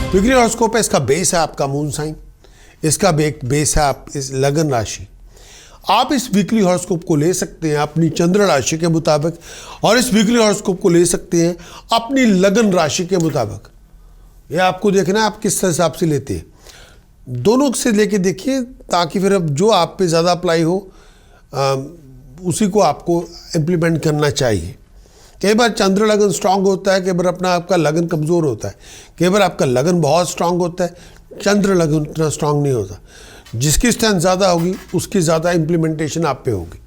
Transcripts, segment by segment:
Weekly horoscope है, इसका base है आपका मून साइन, इसका बेस है आप इस लगन राशि। आप इस वीकली हॉरोस्कोप को ले सकते हैं अपनी चंद्र राशि के मुताबिक और इस वीकली हॉरोस्कोप को ले सकते हैं अपनी लगन राशि के मुताबिक। ये आपको देखना है आप किस हिसाब से लेते हैं, दोनों से लेके देखिए ताकि फिर अब जो आप पे ज़्यादा अप्लाई हो उसी को आपको इम्प्लीमेंट करना चाहिए। कई बार चंद्र लगन स्ट्रांग होता है, कई बार अपना आपका लगन कमज़ोर होता है, कई बार आपका लगन बहुत स्ट्रांग होता है, चंद्र लगन उतना स्ट्रांग नहीं होता। जिसकी स्ट्रेंथ ज़्यादा होगी उसकी ज़्यादा इम्प्लीमेंटेशन आप पे होगी।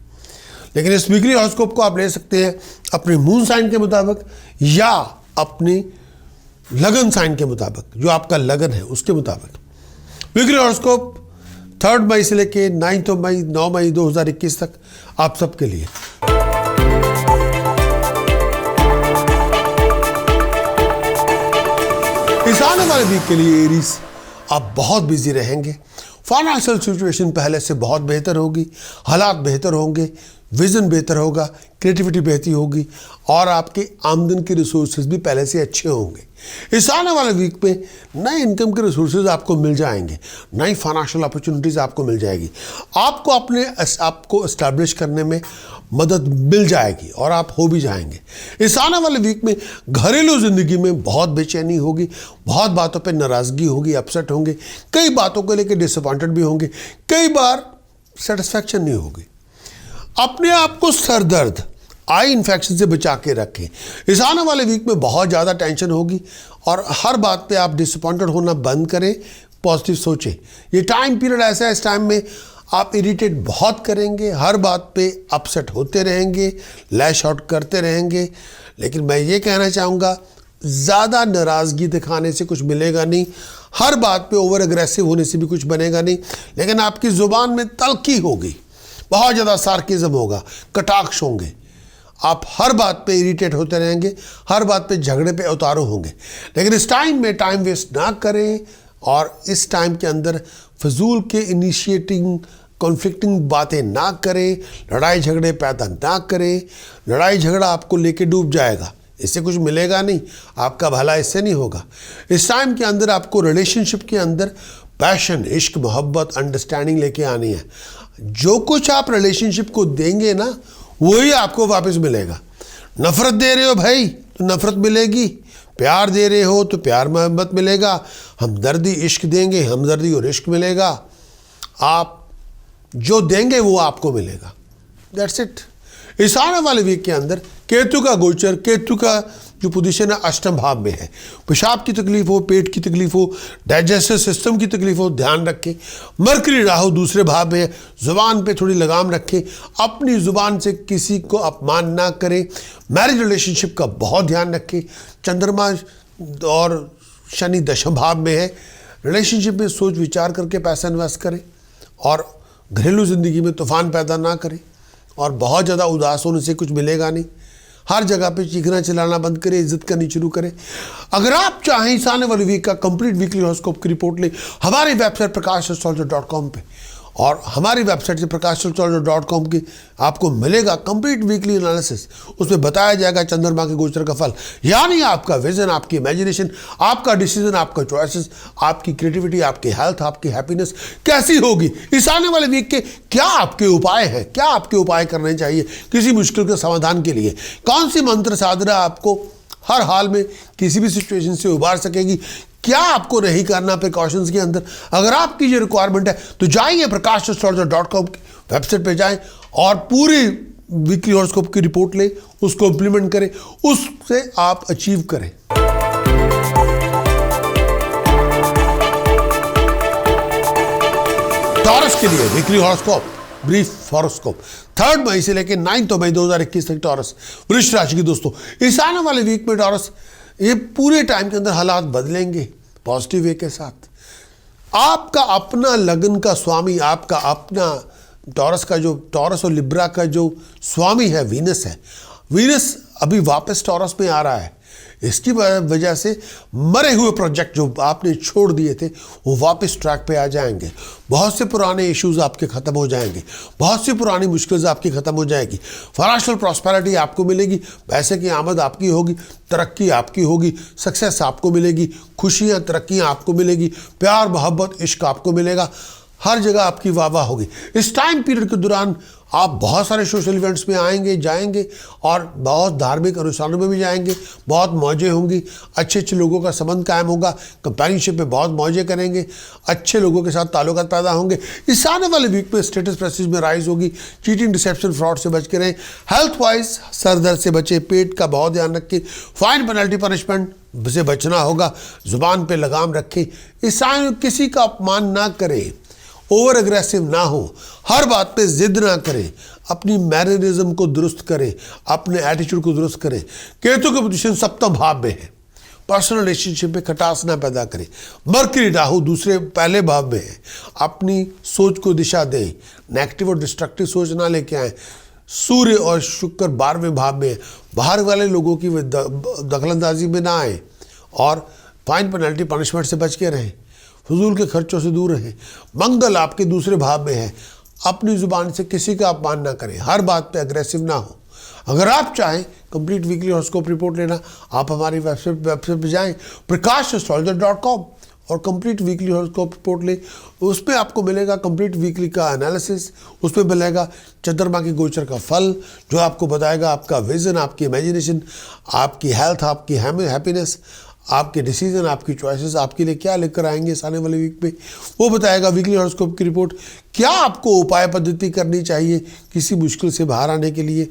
लेकिन इस वीकली हॉरोस्कोप को आप ले सकते हैं अपने मून साइन के मुताबिक या अपनी लगन साइन के मुताबिक, जो आपका लगन है उसके मुताबिक। वीकली हॉरोस्कोप 3 मई से लेके 9 मई 2021 तक आप सबके लिए। इस आने वाले वीक के लिए एरीज आप बहुत बिजी रहेंगे। फाइनेंशियल सिचुएशन पहले से बहुत बेहतर होगी, हालात बेहतर होंगे, विजन बेहतर होगा, क्रिएटिविटी बेहतर होगी और आपके आमदन के रिसोर्सेज भी पहले से अच्छे होंगे। इस आने वाले वीक में नए इनकम के रिसोर्सेज आपको मिल जाएंगे, नई फाइनेंशियल अपॉर्चुनिटीज़ आपको मिल जाएगी, आपको आपको एस्टैब्लिश करने में मदद मिल जाएगी और आप हो भी जाएंगे। इस आने वाले वीक में घरेलू ज़िंदगी में बहुत बेचैनी होगी, बहुत बातों पे नाराज़गी होगी, अपसेट होंगे, कई बातों को लेकर डिसअपॉइंटेड भी होंगे, कई बार सेटिस्फैक्शन नहीं होगी। अपने आप को सर दर्द, आई इन्फेक्शन से बचा के रखें। इस आने वाले वीक में बहुत ज़्यादा टेंशन होगी और हर बात पे आप डिसअपॉइंटेड होना बंद करें, पॉजिटिव सोचें। ये टाइम पीरियड ऐसा है, इस टाइम में आप इरिटेट बहुत करेंगे, हर बात पे अपसेट होते रहेंगे, लैश आउट करते रहेंगे। लेकिन मैं ये कहना चाहूँगा ज़्यादा नाराज़गी दिखाने से कुछ मिलेगा नहीं, हर बात पे ओवर एग्रेसिव होने से भी कुछ बनेगा नहीं। लेकिन आपकी ज़ुबान में तल्खी होगी, बहुत ज़्यादा सार्किज्म होगा, कटाक्ष होंगे, आप हर बात पे इरिटेट होते रहेंगे, हर बात पे झगड़े पे उतारू होंगे। लेकिन इस टाइम में टाइम वेस्ट ना करें और इस टाइम के अंदर फजूल के इनिशिएटिंग कॉन्फ्लिक्टिंग बातें ना करें, लड़ाई झगड़े पैदा ना करें। लड़ाई झगड़ा आपको लेके डूब जाएगा, इससे कुछ मिलेगा नहीं, आपका भला इससे नहीं होगा। इस टाइम के अंदर आपको रिलेशनशिप के अंदर पैशन, इश्क, मोहब्बत, अंडरस्टैंडिंग लेके आनी है। जो कुछ आप रिलेशनशिप को देंगे ना वही आपको वापस मिलेगा। नफरत दे रहे हो भाई तो नफरत मिलेगी, प्यार दे रहे हो तो प्यार मोहब्बत मिलेगा, हमदर्दी इश्क देंगे, हमदर्दी और इश्क मिलेगा। आप जो देंगे वो आपको मिलेगा, दैट्स इट। इस आने वाले वीक के अंदर केतु का गोचर, केतु का जो पोजीशन है अष्टम भाव में है। पेशाब की तकलीफ हो, पेट की तकलीफ हो, डाइजेस्टिव सिस्टम की तकलीफ हो, ध्यान रखें। मरकरी राहु दूसरे भाव में है, ज़ुबान पे थोड़ी लगाम रखें, अपनी ज़ुबान से किसी को अपमान ना करें। मैरिज रिलेशनशिप का बहुत ध्यान रखें। चंद्रमा और शनि दशम भाव में है, रिलेशनशिप में सोच विचार करके पैसा इन्वेस्ट करें और घरेलू ज़िंदगी में तूफान पैदा ना करें और बहुत ज़्यादा उदास होने से कुछ मिलेगा नहीं। हर जगह पे चीखना चिल्लाना बंद करें, इज्जत करनी शुरू करें। अगर आप चाहें इस आने वाले वीक का कंप्लीट वीकली हॉरोस्कोप की रिपोर्ट लें हमारी वेबसाइट prakashastrologer.com पे, और हमारी वेबसाइट से prakashastrologer.com की आपको मिलेगा कंप्लीट वीकली एनालिसिस। उसमें बताया जाएगा चंद्रमा के गोचर का फल, यानी आपका विजन, आपकी इमेजिनेशन, आपका डिसीजन, आपका चॉइसेस, आपकी क्रिएटिविटी, आपकी हेल्थ, आपकी हैप्पीनेस कैसी होगी। इस आने वाले वीक के क्या आपके उपाय हैं, क्या आपके उपाय करने चाहिए किसी मुश्किल के समाधान के लिए, कौन सी मंत्र साधना आपको हर हाल में किसी भी सिचुएशन से उबार सकेगी, क्या आपको नहीं करना प्रिकॉशंस के अंदर। अगर आपकी ये रिक्वायरमेंट है तो जाइए prakashastrologer.com की वेबसाइट पे जाएं और पूरी वीकली हॉरोस्कोप की रिपोर्ट लें, उसको इम्प्लीमेंट करें, उससे आप अचीव करें। टॉरस के लिए वीकली हॉरोस्कोप, ब्रीफ हॉरोस्कोप 3 मई से लेकर 9 मई 2021 तक टॉरस वृश्चिक राशि के दोस्तों। इस आने वाले वीक में टॉरस ये पूरे टाइम के अंदर हालात बदलेंगे पॉजिटिव वे के साथ। आपका अपना लगन का स्वामी, आपका अपना टॉरस और लिब्रा का जो स्वामी है वीनस है। वीनस अभी वापस टॉरस में आ रहा है। इसकी वजह से मरे हुए प्रोजेक्ट जो आपने छोड़ दिए थे वो वापस ट्रैक पे आ जाएंगे। बहुत से पुराने इश्यूज आपके ख़त्म हो जाएंगे, बहुत सी पुरानी मुश्किल्स आपकी ख़त्म हो जाएगी। फाइनेंशियल प्रॉस्पेरिटी आपको मिलेगी, पैसे की आमद आपकी होगी, तरक्की आपकी होगी, सक्सेस आपको मिलेगी, खुशियाँ तरक्कियाँ आपको मिलेगी, प्यार मोहब्बत इश्क आपको मिलेगा, हर जगह आपकी वाह वाह होगी। इस टाइम पीरियड के दौरान आप बहुत सारे सोशल इवेंट्स में आएंगे जाएंगे और बहुत धार्मिक अनुष्ठानों में भी जाएंगे, बहुत मौजें होंगी, अच्छे अच्छे लोगों का संबंध कायम होगा, कंपेनियनशिप में बहुत मौजें करेंगे, अच्छे लोगों के साथ ताल्लुकात पैदा होंगे। इस आने वाले वीक में स्टेटस प्रेस्टीज में राइज होगी। चीटिंग डिसेप्शन फ्रॉड से बच के रहें। हेल्थ वाइज सर दर्द से बचें, पेट का बहुत ध्यान रखें, फाइन पेनल्टी पनिशमेंट से बचना होगा, जुबान पे लगाम रखें, इस टाइम किसी का अपमान ना करें, ओवर एग्रेसिव ना हो, हर बात पे जिद ना करें, अपनी मैनरिज्म को दुरुस्त करें, अपने एटीट्यूड को दुरुस्त करें। केतु की पोजीशन सप्तम भाव में है, पर्सनल रिलेशनशिप में खटास ना पैदा करें। मरकरी राहु दूसरे पहले भाव में है, अपनी सोच को दिशा दें, नेगेटिव और डिस्ट्रक्टिव सोच ना लेके आए। सूर्य और शुक्र 12वें भाव में है, बाहर वाले लोगों की दखलंदाजी में ना आए और फाइन पेनल्टी पनिशमेंट से बच के रहें, फजूल के खर्चों से दूर रहें। मंगल आपके दूसरे भाव में है, अपनी जुबान से किसी का अपमान ना करें, हर बात पे अग्रेसिव ना हो। अगर आप चाहें कंप्लीट वीकली हॉरोस्कोप रिपोर्ट लेना, आप हमारी वेबसाइट पे जाएं prakash.astrologer.com और कंप्लीट वीकली हॉरोस्कोप रिपोर्ट लें। उसमें आपको मिलेगा कंप्लीट वीकली का एनालिसिस, उसमें मिलेगा चंद्रमा की गोचर का फल जो आपको बताएगा आपका विजन, आपकी इमेजिनेशन, आपकी हेल्थ, आपकी हैप्पीनेस, आपके डिसीजन, आपकी चॉइसेस आपके लिए क्या लेकर आएंगे इस आने वाले वीक में, वो बताएगा वीकली हॉरोस्कोप की रिपोर्ट। क्या आपको उपाय पद्धति करनी चाहिए किसी मुश्किल से बाहर आने के लिए,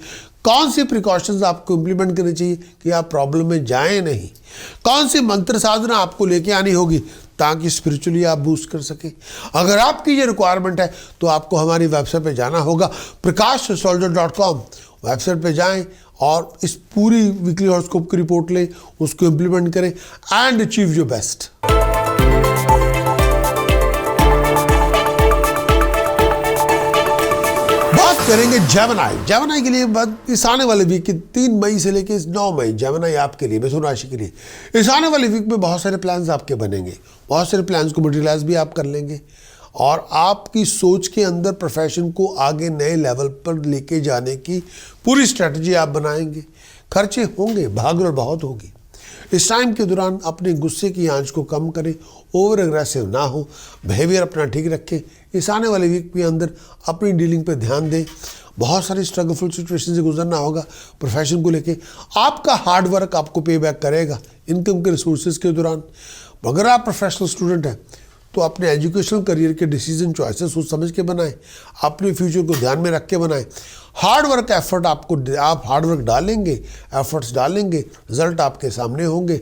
कौन सी प्रिकॉशंस आपको इम्प्लीमेंट करनी चाहिए कि आप प्रॉब्लम में जाएं नहीं, कौन सी मंत्र साधना आपको लेके आनी होगी ताकि स्पिरिचुअली आप बूस्ट कर सकें। अगर आपकी ये रिक्वायरमेंट है तो आपको हमारी वेबसाइट पे जाना होगा prakash.astrologer.com। वेबसाइट पे जाएं और इस पूरी वीकली हॉरोस्कोप की रिपोर्ट लें, उसको इम्प्लीमेंट करें एंड अचीव योर बेस्ट। बात करेंगे जेमिनी के लिए। इस आने वाले वीक की 3 मई से लेकर 9 मई जेमिनी आपके लिए, मिथुन राशि के लिए इस आने वाले वीक में बहुत सारे प्लान्स आपके बनेंगे, बहुत सारे प्लान्स को मटेरियलाइज भी आप कर लेंगे और आपकी सोच के अंदर प्रोफेशन को आगे नए लेवल पर लेके जाने की पूरी स्ट्रेटजी आप बनाएंगे। खर्चे होंगे, भागदौड़ बहुत होगी। इस टाइम के दौरान अपने गुस्से की आंच को कम करें, ओवर एग्रेसिव ना हो, बिहेवियर अपना ठीक रखें। इस आने वाले वीक के अंदर अपनी डीलिंग पे ध्यान दें। बहुत सारी स्ट्रगलफुल सिचुएशन से गुजरना होगा प्रोफेशन को लेके। आपका हार्ड वर्क आपको पे बैक करेगा इनकम के रिसोर्सेज के दौरान। अगर आप प्रोफेशनल स्टूडेंट हैं तो अपने एजुकेशनल करियर के डिसीजन चॉइसेस सोच समझ के बनाएं, अपने फ्यूचर को ध्यान में रख के बनाएं। हार्ड वर्क एफर्ट आप हार्ड वर्क डालेंगे, एफर्ट्स डालेंगे, रिजल्ट आपके सामने होंगे।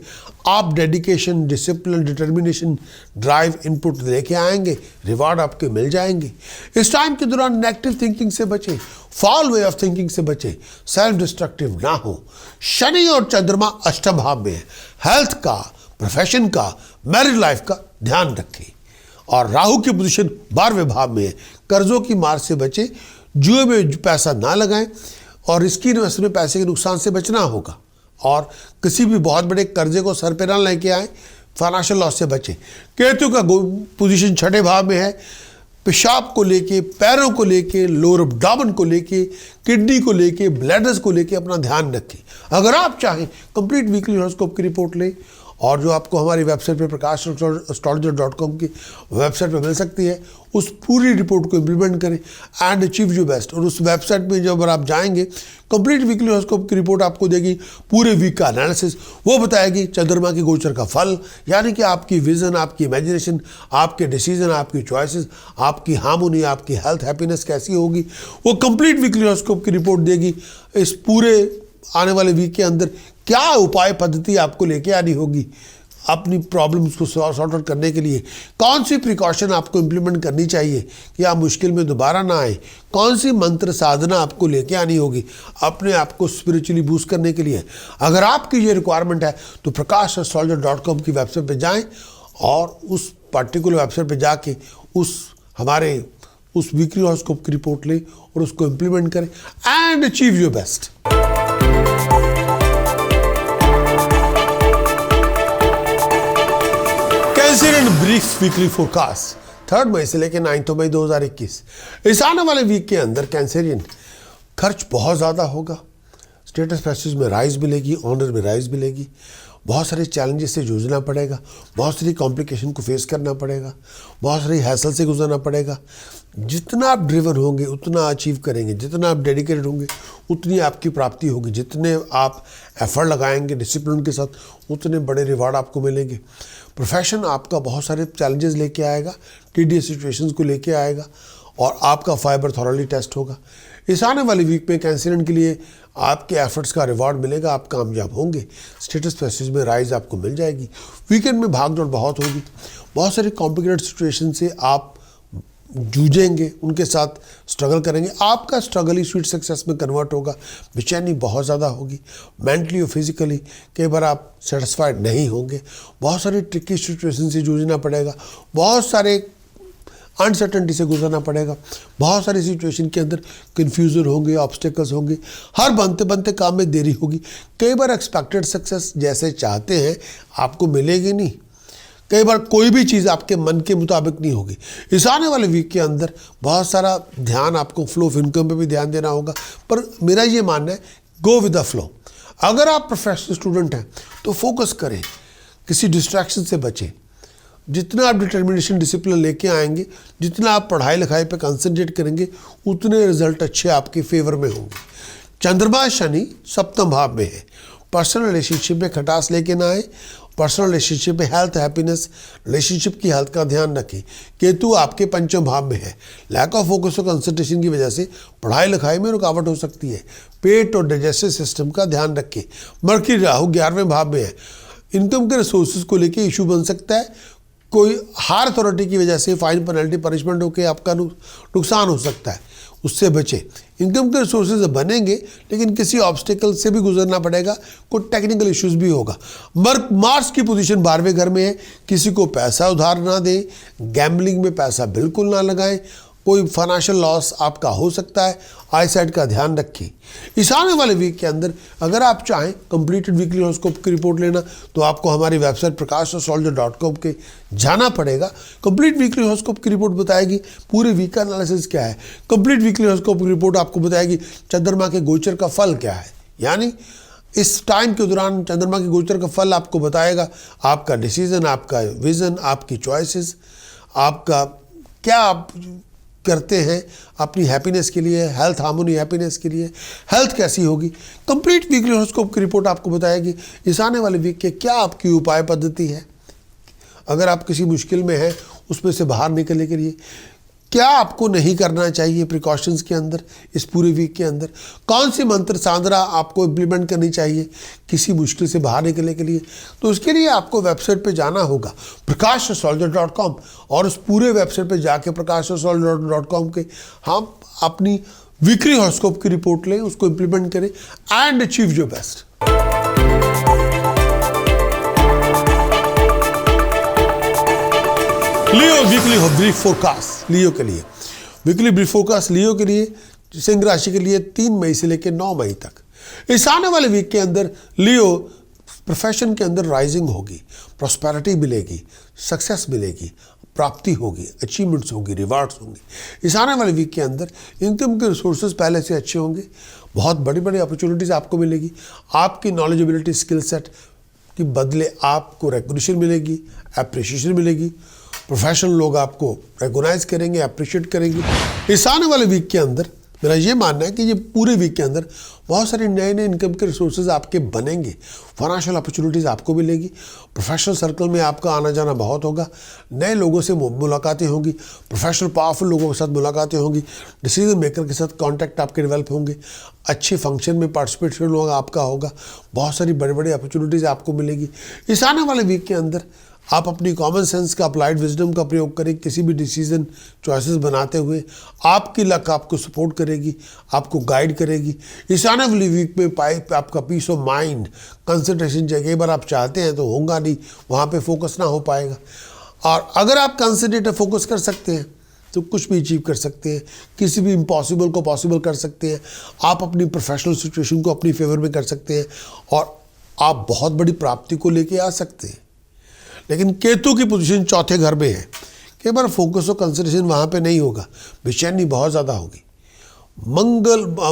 आप dedication, discipline, determination, drive, input लेके आएंगे, रिवार्ड आपके मिल जाएंगे। इस टाइम के दौरान नेगेटिव थिंकिंग से बचें, फॉल वे ऑफ थिंकिंग से बचें, सेल्फ डिस्ट्रक्टिव ना हो। शनि और चंद्रमा अष्टम भाव में है, हेल्थ का, प्रोफेशन का, मैरिज लाइफ का ध्यान रखें। और राहु की पोजीशन 12वें भाव में है, कर्जों की मार से बचें, जुए में पैसा ना लगाएं और रिस्की इन्वेस्टमेंट में पैसे के नुकसान से बचना होगा और किसी भी बहुत बड़े कर्जे को सर पे ना लेके आए, फाइनेंशियल लॉस से बचें। केतु का पोजीशन 6ठे भाव में है, पेशाब को लेके, पैरों को लेके, लोअर एब्डोमेन को लेके, किडनी को लेके, ब्लैडर्स को लेके अपना ध्यान रखें। अगर आप चाहें कंप्लीट वीकली हॉरोस्कोप की रिपोर्ट लें और जो आपको हमारी वेबसाइट पे prakash.astrologer.com की वेबसाइट पे मिल सकती है, उस पूरी रिपोर्ट को इम्प्लीमेंट करें एंड अचीव योर बेस्ट। और उस वेबसाइट में जब आप जाएंगे कंप्लीट वीकली हॉरोस्कोप की रिपोर्ट आपको देगी, पूरे वीक का एनालिसिस, वो बताएगी चंद्रमा की गोचर का फल, यानी कि आपकी विजन, आपकी इमेजिनेशन, आपके डिसीजन, आपकी चॉइसेस, आपकी हार्मोनी, आपकी हेल्थ, हैप्पीनेस कैसी होगी, वो कंप्लीट वीकली हॉरोस्कोप की रिपोर्ट देगी। इस पूरे आने वाले वीक के अंदर क्या उपाय पद्धति आपको लेके आनी होगी अपनी प्रॉब्लम्स को सॉर्ट आउट करने के लिए, कौन सी प्रिकॉशन आपको इम्प्लीमेंट करनी चाहिए कि आप मुश्किल में दोबारा ना आए, कौन सी मंत्र साधना आपको लेके आनी होगी अपने आप को स्पिरिचुअली बूस्ट करने के लिए। अगर आपकी ये रिक्वायरमेंट है तो prakash.astrologer.com की वेबसाइट पे जाएं और उस पर्टिकुलर वेबसाइट पे जाके उस वीकली हॉरोस्कोप की रिपोर्ट लें और उसको इम्प्लीमेंट करें and achieve your best. Brief weekly forecast 3 मई से लेकर 9 मई 2021। इस आने वाले वीक के अंदर कैंसेरियन खर्च बहुत ज़्यादा होगा, स्टेटस पैसेज में राइज मिलेगी, ऑनर में राइज मिलेगी, बहुत सारे चैलेंजेस से जूझना पड़ेगा, बहुत सारी कॉम्प्लिकेशन को फेस करना पड़ेगा, बहुत सारी हैसल से गुजरना पड़ेगा। जितना आप ड्रिवन होंगे उतना अचीव करेंगे, जितना आप डेडिकेटेड होंगे उतनी आपकी प्राप्ति होगी, जितने आप एफर्ट लगाएंगे डिसिप्लिन के साथ उतने बड़े रिवार्ड आपको मिलेंगे। प्रोफेशन आपका बहुत सारे चैलेंजेस लेके आएगा, टीडियस सिचुएशंस को लेके आएगा और आपका फाइबर थॉरली टेस्ट होगा। इस आने वाली वीक में कैंसरियन के लिए आपके एफर्ट्स का रिवार्ड मिलेगा, आप कामयाब होंगे, स्टेटस पैसेज में राइज आपको मिल जाएगी। वीकेंड में भागदौड़ बहुत होगी, बहुत सारी कॉम्प्लिकेटेड सिचुएशन से आप जूझेंगे, उनके साथ स्ट्रगल करेंगे, आपका स्ट्रगल ही स्वीट सक्सेस में कन्वर्ट होगा। बेचैनी बहुत ज़्यादा होगी, मेंटली और फिजिकली कई बार आप सेटिस्फाइड नहीं होंगे, बहुत सारी ट्रिकी सिचुएशन से जूझना पड़ेगा, बहुत सारे अनसर्टेनिटी से गुजरना पड़ेगा, बहुत सारी सिचुएशन के अंदर कन्फ्यूजन होंगे, ऑब्स्टेकल्स होंगे, हर बनते बनते काम में देरी होगी। कई बार एक्सपेक्टेड सक्सेस जैसे चाहते हैं आपको मिलेगी नहीं, कई बार कोई भी चीज़ आपके मन के मुताबिक नहीं होगी। इस आने वाले वीक के अंदर बहुत सारा ध्यान आपको फ्लो ऑफ इनकम पे भी ध्यान देना होगा, पर मेरा ये मानना है गो विद द फ्लो। अगर आप प्रोफेशनल स्टूडेंट हैं तो फोकस करें, किसी डिस्ट्रैक्शन से बचें। जितना आप डिटर्मिनेशन डिसिप्लिन लेके आएंगे, जितना आप पढ़ाई लिखाई पे कंसंट्रेट करेंगे उतने रिजल्ट अच्छे आपके फेवर में होंगे। चंद्रमा शनि सप्तम भाव में है, पर्सनल रिलेशनशिप में खटास लेके ना आए, पर्सनल रिलेशनशिप में हेल्थ हैप्पीनेस रिलेशनशिप की हेल्थ का ध्यान रखें। केतु आपके पंचम भाव में है, लैक ऑफ फोकस और कंसंट्रेशन की वजह से पढ़ाई लिखाई में रुकावट हो सकती है। पेट और डाइजेस्टिव सिस्टम का ध्यान रखें। मर्क्यूरी राहु 11वें भाव में है, इनकम के रिसोर्सेज को लेके इशू बन सकता है, कोई हायर अथॉरिटी की वजह से फाइन पेनल्टी पनिशमेंट होकर आपका नुकसान हो सकता है, उससे बचे। इनकम के रिसोर्सेज बनेंगे लेकिन किसी ऑब्स्टिकल से भी गुजरना पड़ेगा, कोई टेक्निकल इश्यूज भी होगा। मार्स की पोजीशन 12वें घर में है, किसी को पैसा उधार ना दें, गैम्बलिंग में पैसा बिल्कुल ना लगाएं, कोई फाइनेंशियल लॉस आपका हो सकता है, आई साइड का ध्यान रखें। इस आने वाले वीक के अंदर अगर आप चाहें कंप्लीटेड वीकली हॉरोस्कोप की रिपोर्ट लेना तो आपको हमारी वेबसाइट prakashastrologer.com के जाना पड़ेगा। कंप्लीट वीकली हॉरोस्कोप की रिपोर्ट बताएगी पूरे वीक का एनालिसिस क्या है, कंप्लीट वीकली हॉरोस्कोप की रिपोर्ट आपको बताएगी चंद्रमा के गोचर का फल क्या है, यानी इस टाइम के दौरान चंद्रमा के गोचर का फल आपको बताएगा आपका डिसीजन, आपका विजन, आपकी चॉइसेस, आपका क्या आप करते हैं अपनी हैप्पीनेस के लिए, हेल्थ हार्मोनी हैप्पीनेस के लिए, हेल्थ कैसी होगी। कंप्लीट वीकली हॉरोस्कोप की रिपोर्ट आपको बताएगी इस आने वाले वीक के क्या आपकी उपाय पद्धति है, अगर आप किसी मुश्किल में हैं उसमें से बाहर निकलने के लिए क्या आपको नहीं करना चाहिए प्रिकॉशंस के अंदर, इस पूरे वीक के अंदर कौन सी मंत्र साधना आपको इम्प्लीमेंट करनी चाहिए किसी मुश्किल से बाहर निकलने के लिए। तो उसके लिए आपको वेबसाइट पे जाना होगा prakashastrologer.com और उस पूरे वेबसाइट पे जाके prakashastrologer.com के हम अपनी वीकली हॉरोस्कोप की रिपोर्ट लें, उसको इम्प्लीमेंट करें and achieve your best. Leo weekly brief forecast Leo के लिए, वीकली ब्रीफ फोरकास्ट लियो के लिए, सिंह राशि के लिए 3 मई से लेकर 9 मई तक। इस आने वाले वीक के अंदर लियो प्रोफेशन के अंदर राइजिंग होगी, प्रॉस्पेरिटी मिलेगी, सक्सेस मिलेगी, प्राप्ति होगी, अचीवमेंट्स होंगी, रिवार्ड्स होंगे। इस आने वाले वीक के अंदर इनकम के रिसोर्सेज पहले से अच्छे होंगे, बहुत बड़ी बड़ी अपॉर्चुनिटीज़ आपको मिलेगी, आपकी नॉलेजेबिलिटी स्किल सेट के बदले आपको रिकॉग्निशन मिलेगी, एप्रिशिएशन मिलेगी, प्रोफेशनल लोग आपको रिकॉग्नाइज करेंगे, अप्रिशिएट करेंगे। इस आने वाले वीक के अंदर मेरा ये मानना है कि ये पूरे वीक के अंदर बहुत सारे नए नए इनकम के रिसोर्सेज आपके बनेंगे, फाइनेंशियल अपॉर्चुनिटीज़ आपको मिलेगी, प्रोफेशनल सर्कल में आपका आना जाना बहुत होगा, नए लोगों से मुलाकातें होंगी, प्रोफेशनल पावरफुल लोगों के साथ मुलाकातें होंगी, डिसीजन मेकर के साथ कॉन्टैक्ट आपके डेवलप होंगे, अच्छे फंक्शन में पार्टिसिपेशन होगा आपका होगा, बहुत सारी बड़ी बड़ी अपॉर्चुनिटीज़ आपको मिलेगी। इस आने वाले वीक के अंदर आप अपनी कॉमन सेंस का, अप्लाइड विजडम का प्रयोग करें किसी भी डिसीजन चॉइसेस बनाते हुए, आपकी लक आपको सपोर्ट करेगी, आपको गाइड करेगी। इस आने वाली वीक में आपका पीस ऑफ माइंड, कंसंट्रेशन चाहिए, कई बार आप चाहते हैं तो होगा नहीं, वहाँ पे फोकस ना हो पाएगा। और अगर आप कंसंट्रेट फोकस कर सकते हैं तो कुछ भी अचीव कर सकते हैं, किसी भी इम्पॉसिबल को पॉसिबल कर सकते हैं, आप अपनी प्रोफेशनल सिचुएशन को अपनी फेवर में कर सकते हैं और आप बहुत बड़ी प्राप्ति को लेके आ सकते हैं। लेकिन केतु की पोजीशन चौथे घर में है, कई बार फोकस और कंसंट्रेशन वहाँ पे नहीं होगा, बेचैनी बहुत ज़्यादा होगी।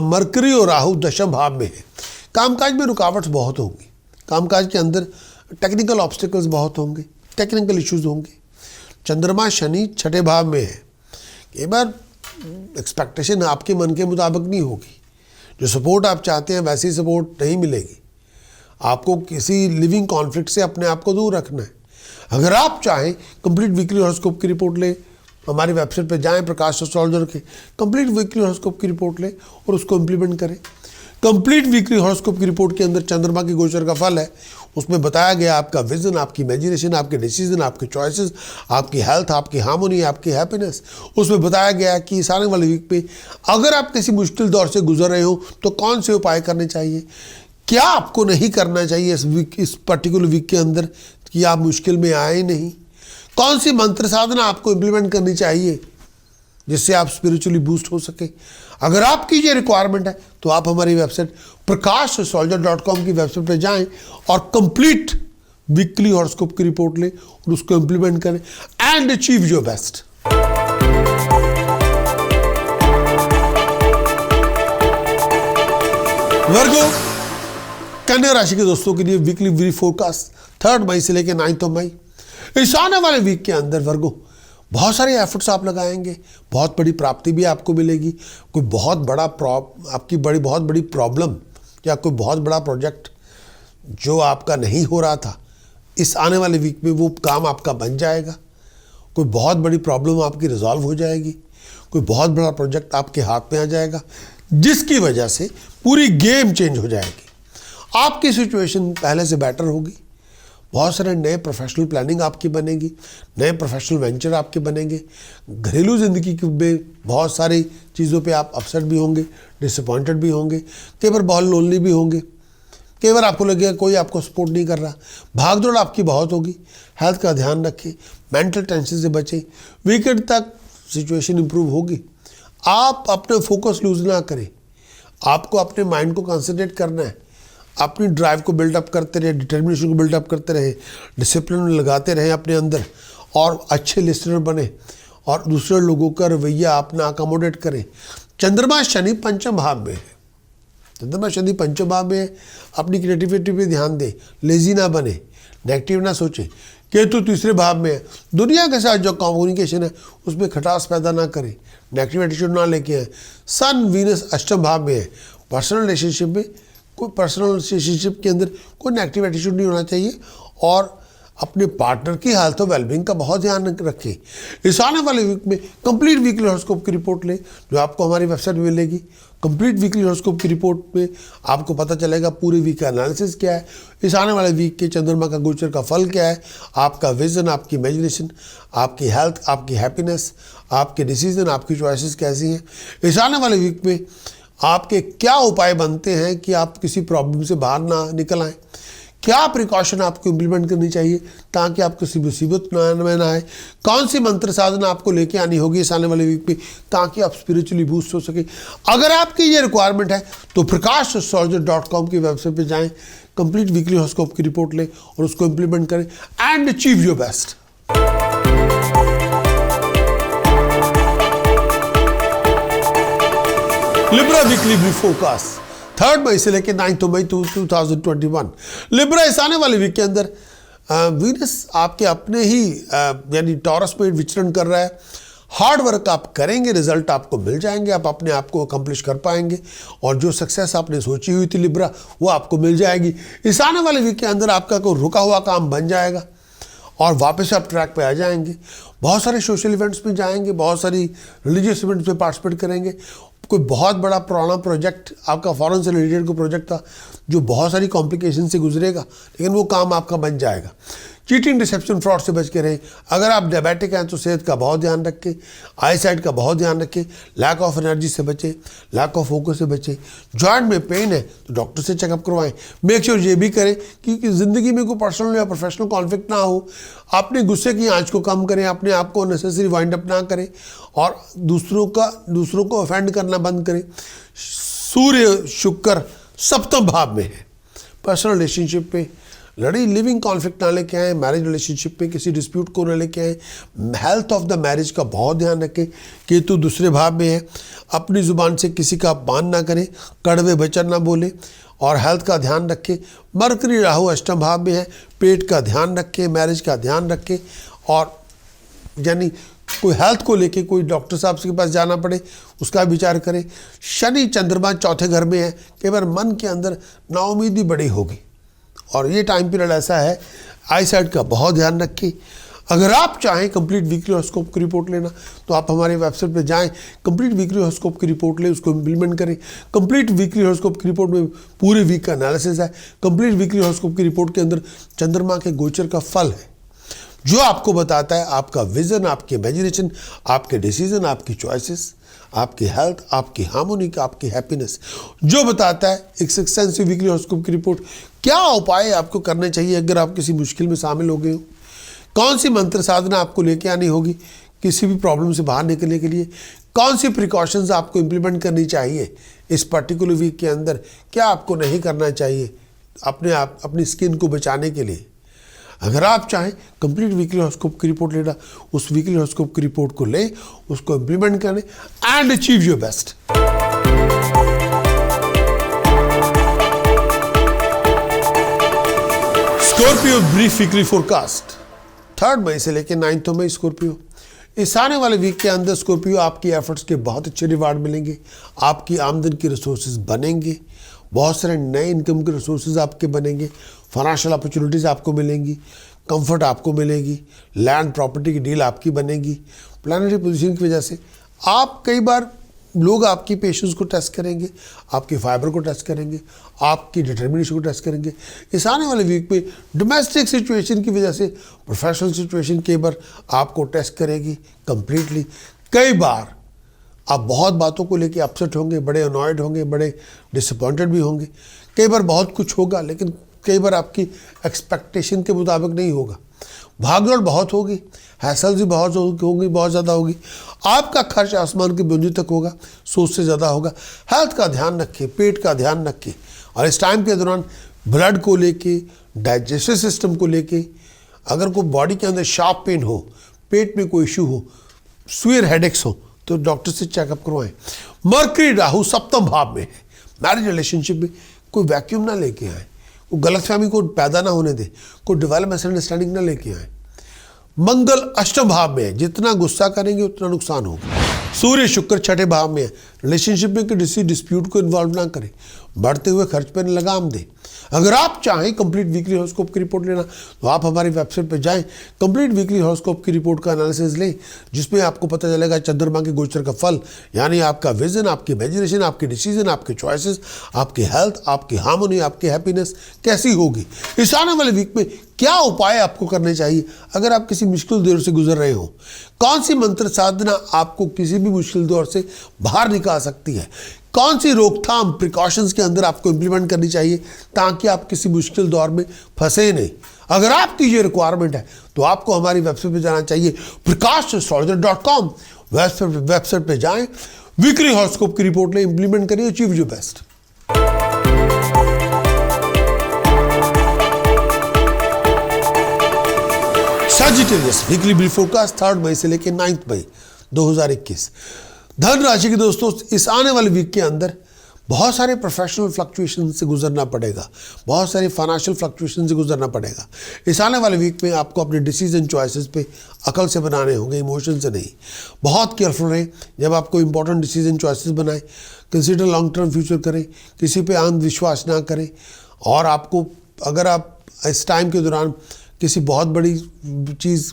मरकरी और राहु दशम भाव में है, कामकाज में रुकावट बहुत होंगी, कामकाज के अंदर टेक्निकल ऑब्स्टिकल्स बहुत होंगे, टेक्निकल इश्यूज होंगे। चंद्रमा शनि छठे भाव में है, कई बार एक्सपेक्टेशन आपके मन के मुताबिक नहीं होगी, जो सपोर्ट आप चाहते हैं वैसी सपोर्ट नहीं मिलेगी। आपको किसी लिविंग कॉन्फ्लिक्ट से अपने आप को दूर रखना है। अगर आप चाहें कंप्लीट वीकली हॉरोस्कोप की रिपोर्ट लें, हमारी वेबसाइट पे जाएं, प्रकाश एस्ट्रोलॉजर के कंप्लीट वीकली हॉरोस्कोप की रिपोर्ट लें और उसको इम्प्लीमेंट करें। कंप्लीट वीकली हॉरोस्कोप की रिपोर्ट के अंदर चंद्रमा की गोचर का फल है, उसमें बताया गया आपका विजन, आपकी इमेजिनेशन, आपके डिसीजन, आपके चॉइसेस, आपकी हेल्थ, आपकी हार्मोनी, आपकी हैप्पीनेस। उसमें बताया गया कि इस आने वाले वीक पे अगर आप किसी मुश्किल दौर से गुजर रहे हो तो कौन से उपाय करने चाहिए, क्या आपको नहीं करना चाहिए इस पर्टिकुलर वीक के अंदर कि आप मुश्किल में आए नहीं, कौन सी मंत्र साधना आपको इम्प्लीमेंट करनी चाहिए जिससे आप स्पिरिचुअली बूस्ट हो सके। अगर आपकी ये रिक्वायरमेंट है तो आप हमारी वेबसाइट prakashsoldier.com की वेबसाइट पर जाएं और कंप्लीट वीकली हॉरोस्कोप की रिपोर्ट लें और उसको इम्प्लीमेंट करें एंड अचीव योर बेस्ट। वर्गो, कन्या राशि के दोस्तों के लिए वीकली वी फोरकास्ट 3 मई से लेकर 9 मई, इस आने वाले वीक के अंदर वर्गो बहुत सारे एफर्ट्स आप लगाएंगे, बहुत बड़ी प्राप्ति भी आपको मिलेगी। कोई बहुत बड़ा बहुत बड़ी प्रॉब्लम या कोई बहुत बड़ा प्रोजेक्ट जो आपका नहीं हो रहा था, इस आने वाले वीक में वो काम आपका बन जाएगा। कोई बहुत बड़ी प्रॉब्लम आपकी रिजॉल्व हो जाएगी, कोई बहुत बड़ा प्रोजेक्ट आपके हाथ में आ जाएगा जिसकी वजह से पूरी गेम चेंज हो जाएगी। आपकी सिचुएशन पहले से बेटर होगी, बहुत सारे नए प्रोफेशनल प्लानिंग आपकी बनेगी, नए प्रोफेशनल वेंचर आपके बनेंगे। घरेलू ज़िंदगी में बहुत सारी चीज़ों पे आप अपसेट भी होंगे, डिसअपॉइंटेड भी होंगे, कई बार बहुत लोनली भी होंगे, कई बार आपको लगेगा कोई आपको सपोर्ट नहीं कर रहा। भागदौड़ आपकी बहुत होगी, हेल्थ का ध्यान रखें, मेंटल टेंशन से बचें। वीकेंड तक सिचुएशन इंप्रूव होगी। आप अपने फोकस लूज ना करें, आपको अपने माइंड को कंसंट्रेट करना है, अपनी ड्राइव को बिल्डअप करते रहे, डिटर्मिनेशन को बिल्डअप करते रहे, डिसिप्लिन लगाते रहे अपने अंदर और अच्छे लिस्नर बने और दूसरे लोगों का रवैया अपना अकोमोडेट करें। चंद्रमा शनि पंचम भाव में है, चंद्रमा शनि पंचम भाव में है, अपनी क्रिएटिविटी पे ध्यान दें, लेजी ना बने, नेगेटिव ना सोचें। केतु तीसरे भाव में है, दुनिया के साथ जो कम्युनिकेशन है उसमें खटास पैदा ना करें, नेगेटिव एटीट्यूड ना लेके आए। सन वीनस अष्टम भाव में है, पर्सनल रिलेशनशिप के अंदर कोई नेगेटिव एटीट्यूड नहीं होना चाहिए और अपने पार्टनर की हेल्थ और वेलबींग का बहुत ध्यान रखें। इस आने वाले वीक में कंप्लीट वीकली हॉरोस्कोप की रिपोर्ट लें जो आपको हमारी वेबसाइट में मिलेगी। कंप्लीट वीकली हॉरोस्कोप की रिपोर्ट में आपको पता चलेगा पूरे वीक का एनालिसिस क्या है, इस आने वाले वीक के चंद्रमा का गोचर का फल क्या है, आपका विजन, आपकी इमेजिनेशन, आपकी हेल्थ, आपकी हैप्पीनेस, आपके डिसीजन, आपकी चॉइसेस कैसी हैं। इस आने वाले वीक में आपके क्या उपाय बनते हैं कि आप किसी प्रॉब्लम से बाहर ना निकल आएँ, क्या प्रिकॉशन आपको इम्प्लीमेंट करनी चाहिए ताकि आप किसी मुसीबत में ना आए, कौन सी मंत्र साधना आपको लेके आनी होगी इस आने वाले वीक पे ताकि आप स्पिरिचुअली बूस्ट हो सके। अगर आपकी ये रिक्वायरमेंट है तो prakashsoldier.com की वेबसाइट पे जाएं, कंप्लीट वीकली हॉरोस्कोप की रिपोर्ट लें और उसको इम्प्लीमेंट करें and achieve your best. Libra weekly view forecast 3 मई से लेकर 9 मई 2021। लिब्रा इस आने वाले वीक के अंदर वीनस आपके अपने ही यानी टॉरस में विचरण कर रहा है। हार्ड वर्क आप करेंगे, रिजल्ट आपको मिल जाएंगे, आप अपने आप को अकम्प्लिश कर पाएंगे और जो सक्सेस आपने सोची हुई थी लिब्रा वो आपको मिल जाएगी। इस आने वाले वीक के अंदर आपका कोई रुका हुआ काम बन जाएगा और वापस आप ट्रैक पे आ जाएंगे। बहुत सारे सोशल इवेंट्स में जाएंगे, बहुत सारी रिलीजियस इवेंट्स में पार्टिसिपेट करेंगे। कोई बहुत बड़ा पुराना प्रोजेक्ट आपका फॉरेन से रिलेटेड कोई प्रोजेक्ट था जो बहुत सारी कॉम्प्लिकेशन से गुजरेगा लेकिन वो काम आपका बन जाएगा। चीटिंग, डिसेप्शन, फ्रॉड से बच के रहें। अगर आप डायबिटिक हैं तो सेहत का बहुत ध्यान रखें, आई साइट का बहुत ध्यान रखें, लैक ऑफ एनर्जी से बचें, लैक ऑफ फोकस से बचें। जॉइंट में पेन है तो डॉक्टर से चेकअप करवाएं। मेक श्योर ये भी करें कि ज़िंदगी में कोई पर्सनल या प्रोफेशनल कॉन्फ्लिक्ट ना हो। अपने गुस्से की आंच को कम करें, अपने आप को नेसेसरी वाइंड अप ना करें और दूसरों को ऑफेंड करना बंद करें। सूर्य शुक्र सप्तम भाव में है, पर्सनल रिलेशनशिप पे लड़ी लिविंग कॉन्फ्लिक्ट ना लेके आए, मैरिज रिलेशनशिप में किसी डिस्प्यूट को ना लेके आए। हेल्थ ऑफ द मैरिज का बहुत ध्यान रखें। केतु दूसरे भाव में है, अपनी ज़ुबान से किसी का अपमान ना करें, कड़वे वचन ना बोले और हेल्थ का ध्यान रखें। मरकरी राहु अष्टम भाव में है, पेट का ध्यान रखें, मैरिज का ध्यान रखें और यानी कोई हेल्थ को लेके कोई डॉक्टर साहब के पास जाना पड़े उसका विचार करें। शनि चंद्रमा चौथे घर में है, कई बार मन के अंदर नाउमीदी बड़ी होगी और ये टाइम पीरियड ऐसा है, आई साइड का बहुत ध्यान रखें। अगर आप चाहें कंप्लीट वीकली हॉरोस्कोप की रिपोर्ट लेना तो आप हमारे वेबसाइट पे जाएं, कंप्लीट वीकली हॉरोस्कोप की रिपोर्ट लें, उसको इम्प्लीमेंट करें। कंप्लीट वीकली हॉरोस्कोप की रिपोर्ट में पूरे वीक का एनालिसिस है। कंप्लीट वीकली हॉरोस्कोप की रिपोर्ट के अंदर चंद्रमा के गोचर का फल है जो आपको बताता है आपका विजन, आपकी इमेजिनेशन, आपके डिसीजन, आपकी चॉइसेस, आपकी हेल्थ, आपकी हार्मोनी, आपकी हैप्पीनेस, जो बताता है एक एक्सटेंसिव वीकली हॉरोस्कोप की रिपोर्ट। क्या उपाय आपको करने चाहिए अगर आप किसी मुश्किल में शामिल हो गए हो, कौन सी मंत्र साधना आपको लेके आनी होगी किसी भी प्रॉब्लम से बाहर निकलने के लिए, कौन सी प्रिकॉशंस आपको इम्प्लीमेंट करनी चाहिए इस पर्टिकुलर वीक के अंदर, क्या आपको नहीं करना चाहिए अपनी स्किन को बचाने के लिए। अगर आप चाहें कंप्लीट वीकली हॉरोस्कोप की रिपोर्ट लेना, उस वीकली हॉरोस्कोप की रिपोर्ट को लें, उसको इम्प्लीमेंट करें and achieve your best. Scorpio brief weekly forecast 3 मई से लेकर 9 मई। स्कॉर्पियो, इस आने वाले वीक के अंदर स्कॉर्पियो आपकी एफर्ट्स के बहुत अच्छे रिवार्ड मिलेंगे, आपकी आमदन की रिसोर्सेज बनेंगे, बहुत सारे नए इनकम के रिसोर्सेज आपके बनेंगे, फाइनेंशियल अपॉर्चुनिटीज़ आपको मिलेंगी, कंफर्ट आपको मिलेगी, लैंड प्रॉपर्टी की डील आपकी बनेगी। प्लानिटरी पोजीशन की वजह से आप कई बार लोग आपकी पेशेंस को टेस्ट करेंगे, आपके फाइबर को टेस्ट करेंगे, आपकी डिटर्मिनेशन को टेस्ट करेंगे। इस आने वाले वीक में डोमेस्टिक सिचुएशन की वजह से प्रोफेशनल सिचुएशन कई बार आपको टेस्ट करेगी कंप्लीटली। कई बार आप बहुत बातों को लेके अपसेट होंगे, बड़े अनॉयड होंगे, बड़े डिसअपॉइंटेड भी होंगे। कई बार बहुत कुछ होगा लेकिन कई बार आपकी एक्सपेक्टेशन के मुताबिक नहीं होगा। भागदौड़ बहुत होगी, हैसल भी बहुत होगी, बहुत ज़्यादा होगी। आपका खर्च आसमान की बुलंदी तक होगा, सोच से ज़्यादा होगा। हेल्थ का ध्यान रखें, पेट का ध्यान रखें और इस टाइम के दौरान ब्लड को लेके, डाइजेस्टिव सिस्टम को लेके, अगर कोई बॉडी के अंदर शार्प पेन हो, पेट में कोई इशू हो, सुअर हेडेक्स हो तो डॉक्टर से चेकअप करवाएं। मरकरी राहु सप्तम भाव में है, मैरिज रिलेशनशिप में कोई वैक्यूम ना लेके आए, कोई गलतफहमी को पैदा ना होने दे, कोई डिवेलप मिसअंडरस्टैंडिंग ना लेके आए। मंगल अष्टम भाव में है, जितना गुस्सा करेंगे उतना नुकसान होगा। सूर्य शुक्र छठे भाव में है, रिलेशनशिप में किसी डिस्प्यूट को इन्वॉल्व ना करें, बढ़ते हुए खर्च पर लगाम दें। अगर आप चाहें कंप्लीट वीकली हॉरोस्कोप की रिपोर्ट लेना तो आप हमारी वेबसाइट पर जाएं, कंप्लीट वीकली हॉरोस्कोप की रिपोर्ट का एनालिसिस लें, जिसमें आपको पता चलेगा चंद्रमा के गोचर का फल, यानी आपका विजन, आपकी इमेजिनेशन, आपके डिसीजन, आपके चॉइसेस, आपकी हेल्थ, आपकी हार्मोनी, आपकी हैप्पीनेस कैसी होगी। इस आने वाले वीक में क्या उपाय आपको करने चाहिए अगर आप किसी मुश्किल दौर से गुजर रहे हो, कौन सी मंत्र साधना आपको किसी भी मुश्किल दौर से बाहर निकाल सकती है, कौन सी रोकथाम प्रिकॉशंस के अंदर आपको इम्प्लीमेंट करनी चाहिए ताकि आप किसी मुश्किल दौर में फंसे नहीं। अगर आपकी ये रिक्वायरमेंट है तो आपको हमारी वेबसाइट पे जाना चाहिए prakashastrologer.com। वेबसाइट पे जाएं, वीकली हॉरोस्कोप की रिपोर्ट लें, इम्प्लीमेंट करिए, achieve your best. Sagittarius weekly brief forecast 3 मई से लेकर 9 मई 2021। धन राशि के दोस्तों, इस आने वाले वीक के अंदर बहुत सारे प्रोफेशनल फ्लक्चुएशन से गुजरना पड़ेगा, बहुत सारे फाइनेंशियल फ्लक्चुएशन से गुजरना पड़ेगा। इस आने वाले वीक में आपको अपने डिसीजन चॉइसेस पे अकल से बनाने होंगे, इमोशन से नहीं। बहुत केयरफुल रहें जब आपको इंपॉर्टेंट डिसीजन चॉइसेस बनाएं, कंसीडर लॉन्ग टर्म फ्यूचर करें, किसी पे अंधविश्वास ना करें। और आपको अगर आप इस टाइम के दौरान किसी बहुत बड़ी चीज़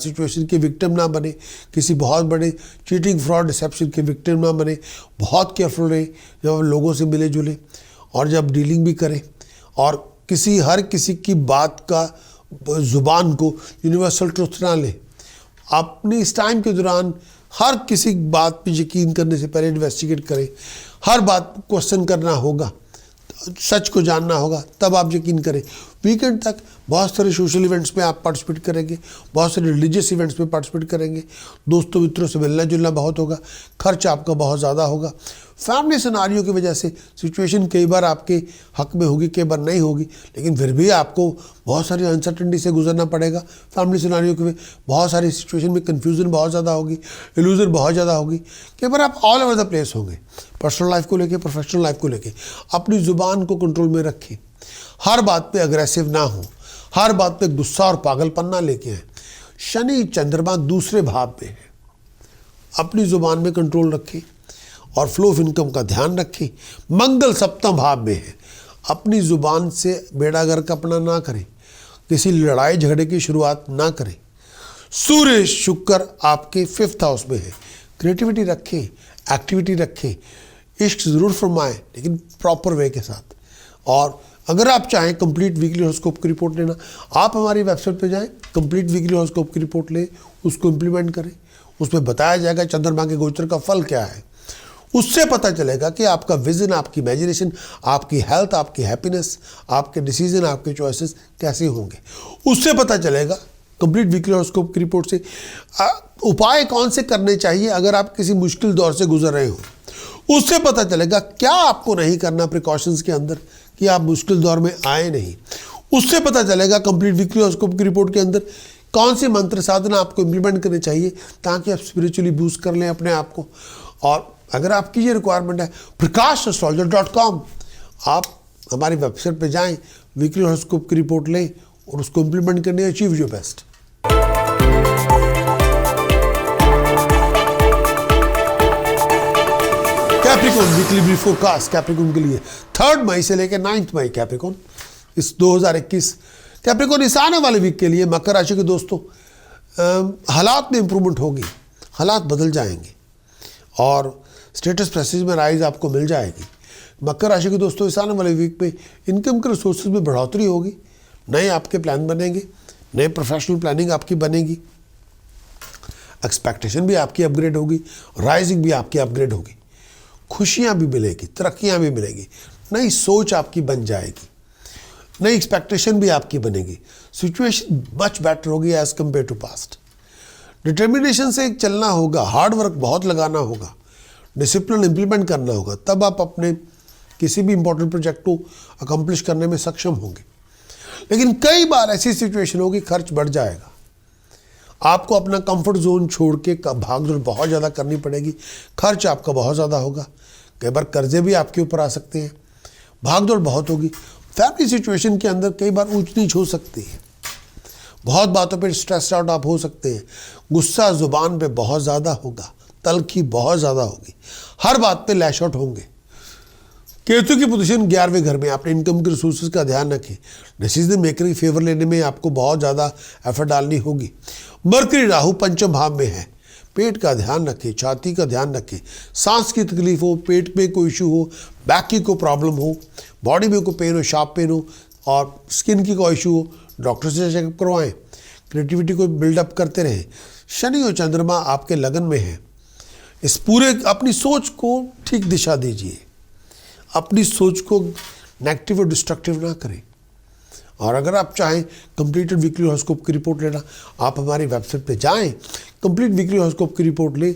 सिचुएशन के विक्टिम ना बने, किसी बहुत बड़े चीटिंग फ्रॉड डिसेप्शन के विक्टिम ना बने। बहुत केयरफुल रहे जब लोगों से मिले जुले और जब डीलिंग भी करें, और हर किसी की बात का ज़ुबान को यूनिवर्सल ट्रुथ ना लें। अपने इस टाइम के दौरान हर किसी बात पे यकीन करने से पहले इन्वेस्टिगेट करें, हर बात क्वेश्चन करना होगा, सच को जानना होगा, तब आप यकीन करें। वीकेंड तक बहुत सारे सोशल इवेंट्स में आप पार्टिसिपेट करेंगे, बहुत सारे रिलीजियस इवेंट्स में पार्टिसिपेट करेंगे, दोस्तों मित्रों से मिलना जुलना बहुत होगा, खर्च आपका बहुत ज़्यादा होगा। फैमिली सिनारियों की वजह से सिचुएशन कई बार आपके हक में होगी, कई बार नहीं होगी, लेकिन फिर भी आपको बहुत सारी अनसर्टेनिटी से गुजरना पड़ेगा। फैमिली सिनारियों के बहुत सारी सिचुएशन में कन्फ्यूजन बहुत ज़्यादा होगी, इल्यूजन बहुत ज़्यादा होगी, कई बार आप ऑल ओवर द प्लेस होंगे। पर्सनल लाइफ को लेके, प्रोफेशनल लाइफ को लेके अपनी ज़ुबान को कंट्रोल में रखें, हर बात पे अग्रेसिव ना हो, हर बात पे गुस्सा और पागलपन ना लेके आए। शनि चंद्रमा दूसरे भाव में है, अपनी ज़ुबान में कंट्रोल रखें और फ्लो ऑफ इनकम का ध्यान रखें। मंगल सप्तम भाव में है, अपनी ज़ुबान से बेड़ा गर्क अपना ना करें, किसी लड़ाई झगड़े की शुरुआत ना करें। सूर्य शुक्र आपके 5th हाउस में है, क्रिएटिविटी रखें, एक्टिविटी रखें, इश्क ज़रूर फरमाएं लेकिन प्रॉपर वे के साथ। और अगर आप चाहें कंप्लीट वीकली हॉरोस्कोप की रिपोर्ट लेना, आप हमारी वेबसाइट पे जाएं, कंप्लीट वीकली हॉरोस्कोप की रिपोर्ट लें, उसको इम्प्लीमेंट करें। उसमें बताया जाएगा चंद्रमा के गोचर का फल क्या है। उससे पता चलेगा कि आपका विजन, आपकी इमेजिनेशन, आपकी हेल्थ, आपकी हैप्पीनेस, आपके डिसीजन, आपके चॉइसेस कैसे होंगे। उससे पता चलेगा कंप्लीट वीकली हॉरोस्कोप की रिपोर्ट से उपाय कौन से करने चाहिए अगर आप किसी मुश्किल दौर से गुजर रहे हो। उससे पता चलेगा क्या आपको नहीं करना प्रिकॉशंस के अंदर कि आप मुश्किल दौर में आए नहीं। उससे पता चलेगा कंप्लीट वीकली हॉरोस्कोप की रिपोर्ट के अंदर कौन सी मंत्र साधना आपको इम्प्लीमेंट करनी चाहिए ताकि आप स्पिरिचुअली बूस्ट कर लें अपने आप को। और अगर आपकी ये रिक्वायरमेंट है prakash.astrologer.com, आप हमारी वेबसाइट पे जाएं, वीकली हॉरोस्कोप की रिपोर्ट लें और उसको इम्प्लीमेंट करने, achieve your best. Capricorn weekly brief forecast Capricorn के लिए 3 मई से लेकर 9 मई कैप्रिकॉन इस 2021। कैप्रिकॉन इस आने वाले वीक के लिए मकर राशि के दोस्तों हालात में इंप्रूवमेंट होगी, हालात बदल जाएंगे और स्टेटस प्रेस्टीज में राइज आपको मिल जाएगी। मकर राशि के दोस्तों इस आने वाले वीक में इनकम के रिसोर्सेज में बढ़ोतरी होगी, नए आपके प्लान बनेंगे, नए प्रोफेशनल प्लानिंग आपकी बनेगी, एक्सपेक्टेशन भी आपकी अपग्रेड होगी, राइजिंग भी आपकी अपग्रेड होगी, खुशियाँ भी मिलेगी, तरक्कियाँ भी मिलेगी, नई सोच आपकी बन जाएगी, नई एक्सपेक्टेशन भी आपकी बनेगी। सिचुएशन मच बेटर होगी as compare to past. Determination से चलना होगा, हार्ड वर्क बहुत लगाना होगा, डिसिप्लिन इम्प्लीमेंट करना होगा, तब आप अपने किसी भी इंपॉर्टेंट प्रोजेक्ट को अकम्प्लिश करने में सक्षम होंगे। लेकिन कई बार ऐसी सिचुएशन होगी खर्च बढ़ जाएगा, आपको अपना कंफर्ट जोन छोड़ के भागदौड़ बहुत ज़्यादा करनी पड़ेगी, खर्च आपका बहुत ज़्यादा होगा, कई बार कर्जे भी आपके ऊपर आ सकते हैं, भागदौड़ बहुत होगी। फैमिली सिचुएशन के अंदर कई बार ऊंच नीच हो सकती है, बहुत बातों पे स्ट्रेस आउट आप हो सकते हैं, गुस्सा ज़ुबान पे बहुत ज़्यादा होगा, तलखी बहुत ज़्यादा होगी, हर बात पे लैश आउट होंगे। केतु की पोजीशन 11वें घर में, आपने इनकम के रिसोर्सेज का ध्यान रखें, डिसीजन मेकर फेवर लेने में आपको बहुत ज़्यादा एफर्ट डालनी होगी। मरकरी राहु पंचम भाव में है, पेट का ध्यान रखें, छाती का ध्यान रखें, सांस की तकलीफ हो, पेट में कोई इशू हो, बैक की कोई प्रॉब्लम हो, बॉडी में कोई पेन हो, शार्प पेन हो और स्किन की कोई इशू हो, डॉक्टर से चेकअप करवाएं। क्रिएटिविटी को बिल्डअप करते रहें। शनि और चंद्रमा आपके लगन में है, इस पूरे अपनी सोच को ठीक दिशा दीजिए, अपनी सोच को नेगेटिव और डिस्ट्रक्टिव ना करें। और अगर आप चाहें कंप्लीटेड वीकली हॉरोस्कोप की रिपोर्ट लेना, आप हमारी वेबसाइट पे जाएं, कंप्लीट वीकली हॉरोस्कोप की रिपोर्ट लें,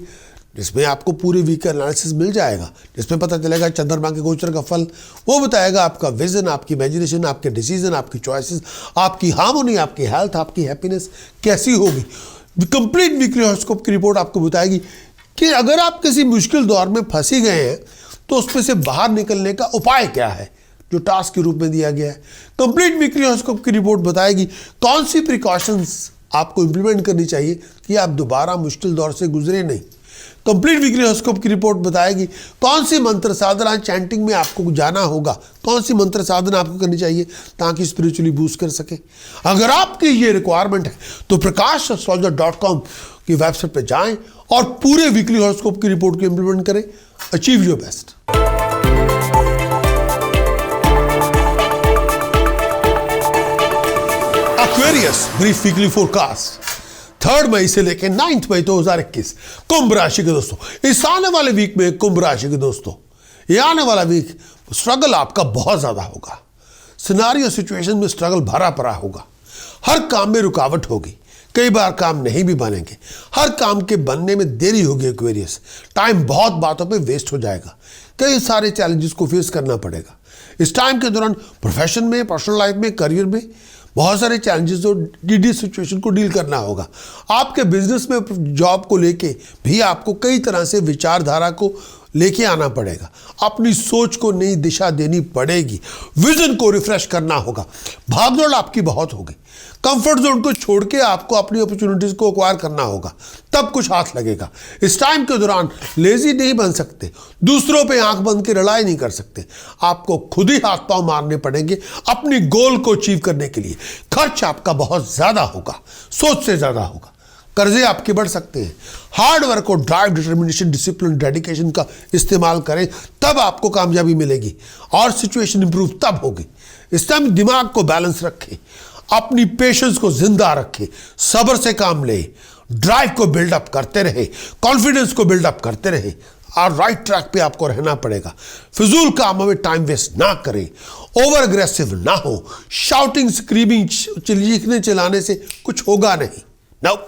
जिसमें आपको पूरे वीक का एनालिसिस मिल जाएगा, जिसमें पता चलेगा चंद्रमा के गोचर का फल, वो बताएगा आपका विजन, आपकी इमेजिनेशन, आपके डिसीजन, आपकी चॉइसेस, आपकी हार्मोनी, आपकी हेल्थ, आपकी हैप्पीनेस कैसी होगी। कंप्लीट वीकली हॉरोस्कोप की रिपोर्ट आपको बताएगी कि अगर आप किसी मुश्किल दौर में फंसी गए हैं तो उसमें से बाहर निकलने का उपाय क्या है, जो टास्क के रूप में दिया गया है। कंप्लीट वीकली हॉरोस्कोप की रिपोर्ट बताएगी कौन सी प्रिकॉशंस आपको इंप्लीमेंट करनी चाहिए कि आप दोबारा मुश्किल दौर से गुजरे नहीं। कंप्लीट वीकली हॉरोस्कोप की रिपोर्ट बताएगी कौन सी मंत्र साधना चैंटिंग में आपको जाना होगा, कौन सी मंत्र साधना आपको करनी चाहिए ताकि स्पिरिचुअली बूस्ट कर सके। अगर आपकी ये रिक्वायरमेंट है तो prakash.astrologer.com की वेबसाइट पे जाएं और पूरे वीकली हॉरोस्कोप की रिपोर्ट को इंप्लीमेंट करें। Achieve your best. Aquarius brief weekly forecast 3 मई से लेकर 9 मई 2021 कुंभ राशि के दोस्तों। इस आने वाले वीक में कुंभ राशि के दोस्तों, ये आने वाला वीक स्ट्रगल आपका बहुत ज़्यादा होगा, सिनारियो सिचुएशन में स्ट्रगल भरा पड़ा होगा। हर काम में रुकावट होगी, कई बार काम नहीं भी बनेंगे, हर काम के बनने में देरी होगी, एक्वेरियस टाइम बहुत बातों पे वेस्ट हो जाएगा, कई सारे चैलेंजेस को फेस करना पड़ेगा। इस टाइम के दौरान प्रोफेशन में, पर्सनल लाइफ में, करियर में बहुत सारे चैलेंजेस और डीडी सिचुएशन को डील करना होगा। आपके बिजनेस में, जॉब को लेके भी आपको कई तरह से विचारधारा को लेके आना पड़ेगा, अपनी सोच को नई दिशा देनी पड़ेगी, विजन को रिफ्रेश करना होगा। भागदौड़ आपकी बहुत होगी, कंफर्ट जोन को छोड़ के आपको अपनी अपॉर्चुनिटीज को एक्वायर करना होगा, तब कुछ हाथ लगेगा। इस टाइम के दौरान लेजी नहीं बन सकते, दूसरों पे आंख बंद के लड़ाई नहीं कर सकते, आपको खुद ही हाथ पांव मारने पड़ेंगे अपनी गोल को अचीव करने के लिए। खर्च आपका बहुत ज्यादा होगा, सोच से ज्यादा होगा, कर्जे आपके बढ़ सकते हैं। हार्ड वर्क और ड्राइव, डिटर्मिनेशन, डिसिप्लिन, डेडिकेशन का इस्तेमाल करें, तब आपको कामयाबी मिलेगी और सिचुएशन इंप्रूव तब होगी। इस टाइम दिमाग को बैलेंस रखें, अपनी पेशेंस को जिंदा रखें, सब्र से काम ले, ड्राइव को बिल्डअप करते रहे, कॉन्फिडेंस को बिल्डअप करते रहे और राइट ट्रैक पे आपको रहना पड़ेगा। फिजूल कामों में टाइम वेस्ट ना करें, ओवर अग्रेसिव ना हो, शाउटिंग, स्क्रीमिंग, चीखने चिल्लाने से कुछ होगा नहीं। नो,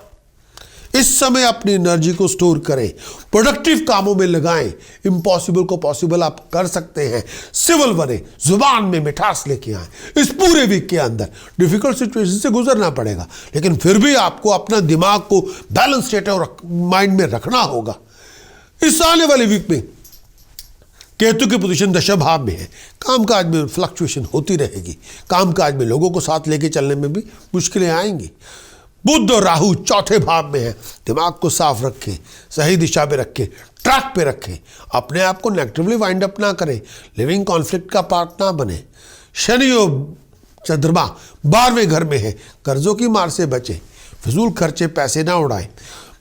इस समय अपनी एनर्जी को स्टोर करें, प्रोडक्टिव कामों में लगाएं, इम्पॉसिबल को पॉसिबल आप कर सकते हैं। सिविल बने, जुबान में मिठास लेके आए। इस पूरे वीक के अंदर डिफिकल्ट सिचुएशन से गुजरना पड़ेगा, लेकिन फिर भी आपको अपना दिमाग को बैलेंस स्टेट और माइंड में रखना होगा। इस आने वाले वीक में केतु की पोजीशन दशम भाव में है, कामकाज में फ्लक्चुएशन होती रहेगी, कामकाज में लोगों को साथ लेके चलने में भी मुश्किलें आएंगी। बुध और राहु चौथे भाव में है, दिमाग को साफ रखें, सही दिशा पे रखें, ट्रैक पे रखें, अपने आप को नेगेटिवली वाइंड अप ना करें, लिविंग कॉन्फ्लिक्ट का पार्ट ना बने। शनि और चंद्रमा 12वें घर में है, कर्जों की मार से बचे, फिजूल खर्चे पैसे ना उड़ाएं।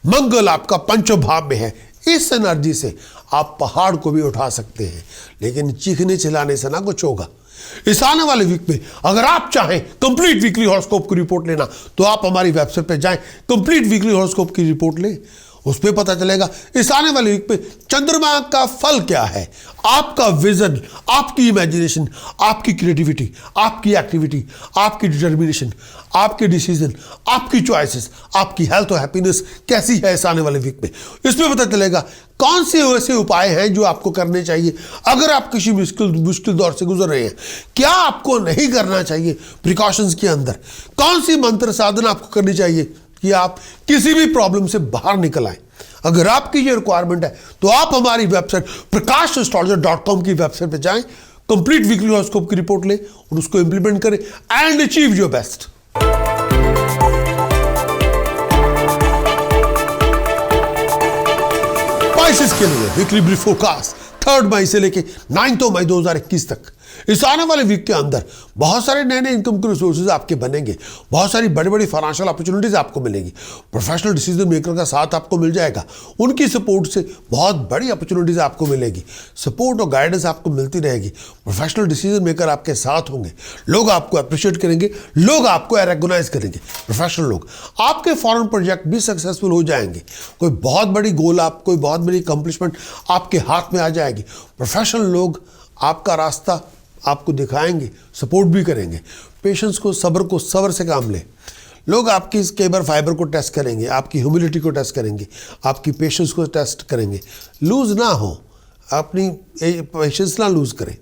मंगल आपका पंचम भाव में है, इस एनर्जी से आप पहाड़ को भी उठा सकते हैं, लेकिन चीखने चिल्लाने से ना कुछ होगा। इस आने वाले वीक में अगर आप चाहें कंप्लीट वीकली हॉरोस्कोप की रिपोर्ट लेना, तो आप हमारी वेबसाइट पे जाएं, कंप्लीट वीकली हॉरोस्कोप की रिपोर्ट लें, उसमें पता चलेगा इस आने वाले वीक में चंद्रमा का फल क्या है। आपका विजन, आपकी इमेजिनेशन, आपकी क्रिएटिविटी, आपकी एक्टिविटी, आपकी डिटर्मिनेशन, आपके डिसीजन, आपकी चॉइसेस, आपकी हेल्थ और हैप्पीनेस कैसी है इस आने वाले वीक में। इसमें पता चलेगा कौन से ऐसे उपाय हैं जो आपको करने चाहिए अगर आप किसी मुश्किल दौर से गुजर रहे हैं, क्या आपको नहीं करना चाहिए प्रिकॉशंस के अंदर, कौन सी मंत्र साधना आपको करनी चाहिए कि आप किसी भी प्रॉब्लम से बाहर निकल आए। अगर आपकी ये रिक्वायरमेंट है तो आप हमारी वेबसाइट prakashastrologer.com की वेबसाइट पे जाएं, कंप्लीट वीकली हॉरोस्कोप की रिपोर्ट लें और उसको इंप्लीमेंट करें and achieve your best. Spices के लिए वीकली ब्रीफ फोरकास्ट 3 मई से लेके 9 मई 2021 तक। इस आने वाले वीक के अंदर बहुत सारे नए नए इनकम के रिसोर्सेज आपके बनेंगे, बहुत सारी बड़ी बड़ी फाइनेंशियल अपॉर्चुनिटीज आपको मिलेंगी, प्रोफेशनल डिसीजन मेकर का साथ आपको मिल जाएगा, उनकी सपोर्ट से बहुत बड़ी अपॉर्चुनिटीज आपको मिलेगी, सपोर्ट और गाइडेंस आपको मिलती रहेगी, प्रोफेशनल डिसीजन मेकर आपके साथ होंगे, लोग आपको अप्रिशिएट करेंगे, लोग आपको रिकॉग्नाइज करेंगे, प्रोफेशनल लोग आपके फॉरेन प्रोजेक्ट भी सक्सेसफुल हो जाएंगे, कोई बहुत बड़ी गोल, आप कोई बहुत बड़ी अकम्पलिशमेंट आपके हाथ में आ जाएगी, प्रोफेशनल लोग आपका रास्ता आपको दिखाएंगे, सपोर्ट भी करेंगे। पेशेंस को सब्र से काम ले, लोग आपकी कई बार फाइबर को टेस्ट करेंगे, आपकी ह्यूमिलिटी को टेस्ट करेंगे, आपकी पेशेंस को टेस्ट करेंगे। लूज ना हो, अपनी पेशेंस ना लूज करें।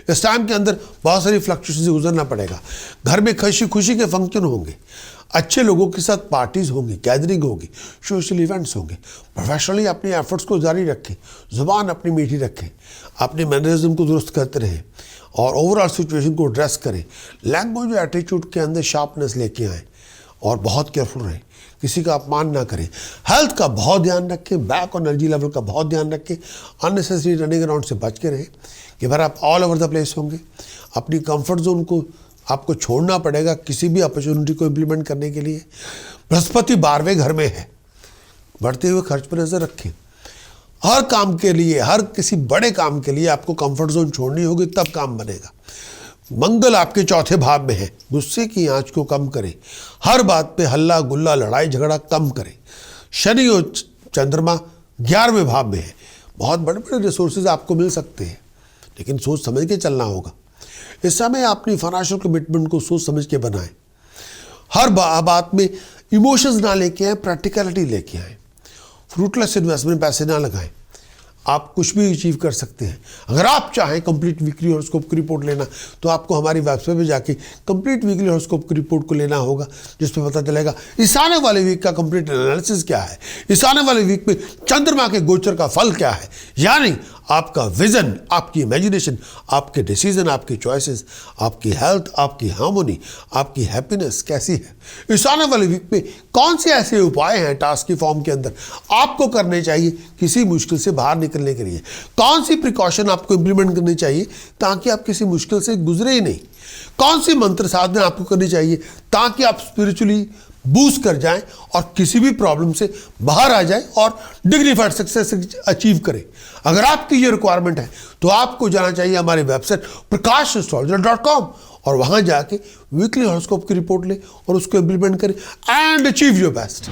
इस टाइम के अंदर बहुत सारी फ्लक्चुएशन से गुजरना पड़ेगा, घर में खुशी के फंक्शन होंगे, अच्छे लोगों के साथ पार्टीज होंगी, गैदरिंग होगी, सोशल इवेंट्स होंगे। प्रोफेशनली अपनी एफर्ट्स को जारी रखें, जुबान अपनी मीठी रखें, अपने मैनरिज्म को दुरुस्त करते रहें और ओवरऑल सिचुएशन को एड्रेस करें। लैंग्वेज और एटीट्यूड के अंदर शार्पनेस लेके आएँ और बहुत केयरफुल रहें, किसी का अपमान ना करें। हेल्थ का बहुत ध्यान रखें, बैक और एनर्जी लेवल का बहुत ध्यान रखें, अननेसेसरी रनिंग अराउंड से बच के रहें। कि बार आप ऑल ओवर द प्लेस होंगे, अपनी कंफर्ट जोन को आपको छोड़ना पड़ेगा किसी भी अपॉर्चुनिटी को इम्प्लीमेंट करने के लिए। बृहस्पति 12वें घर में है, बढ़ते हुए खर्च पर नजर रखें। हर काम के लिए, हर किसी बड़े काम के लिए आपको कंफर्ट जोन छोड़नी होगी, तब काम बनेगा। मंगल आपके चौथे भाव में है, गुस्से की आंच को कम करें, हर बात पे हल्ला गुल्ला लड़ाई झगड़ा कम करें। शनि और चंद्रमा 11वें भाव में है, बहुत बड़े बड़े रिसोर्सेज आपको मिल सकते हैं, लेकिन सोच समझ के चलना होगा। इस समय अपनी फाइनेंशियल कमिटमेंट को सोच समझ के बनाएं। हर बात में इमोशंस ना लेके आए, प्रैक्टिकलिटी लेके आए। फ्रूटलेस इन्वेस्टमेंट पैसे ना लगाएं, आप कुछ भी अचीव कर सकते हैं। अगर आप चाहें कंप्लीट वीकली हॉरोस्कोप की रिपोर्ट लेना, तो आपको हमारी वेबसाइट पे जाके कंप्लीट वीकली हॉरोस्कोप की रिपोर्ट को लेना होगा, जिसमें पता चलेगा इस आने वाले वीक का कंप्लीट एनालिसिस क्या है, इस आने वाले वीक में चंद्रमा के गोचर का फल क्या है, यानी आपका विजन, आपकी इमेजिनेशन, आपके डिसीजन, आपकी चॉइसेस, आपकी हेल्थ, आपकी हार्मोनी, आपकी हैप्पीनेस कैसी है। इस आने वाले वीक में कौन से ऐसे उपाय हैं टास्क की फॉर्म के अंदर आपको करने चाहिए किसी मुश्किल से बाहर निकलने के लिए, कौन सी प्रिकॉशन आपको इंप्लीमेंट करनी चाहिए ताकि आप किसी मुश्किल से गुजरे ही नहीं, कौन सी मंत्र साधना आपको करनी चाहिए ताकि आप स्पिरिचुअली बूस्ट कर जाएं और किसी भी प्रॉब्लम से बाहर आ जाएं और डिग्निफाइड सक्सेस अचीव करें। अगर आपकी ये रिक्वायरमेंट है तो आपको जाना चाहिए हमारी वेबसाइट prakashastrologer.com और वहां जाके वीकली हॉरोस्कोप की रिपोर्ट लें और उसको इंप्लीमेंट करें एंड अचीव योर बेस्ट।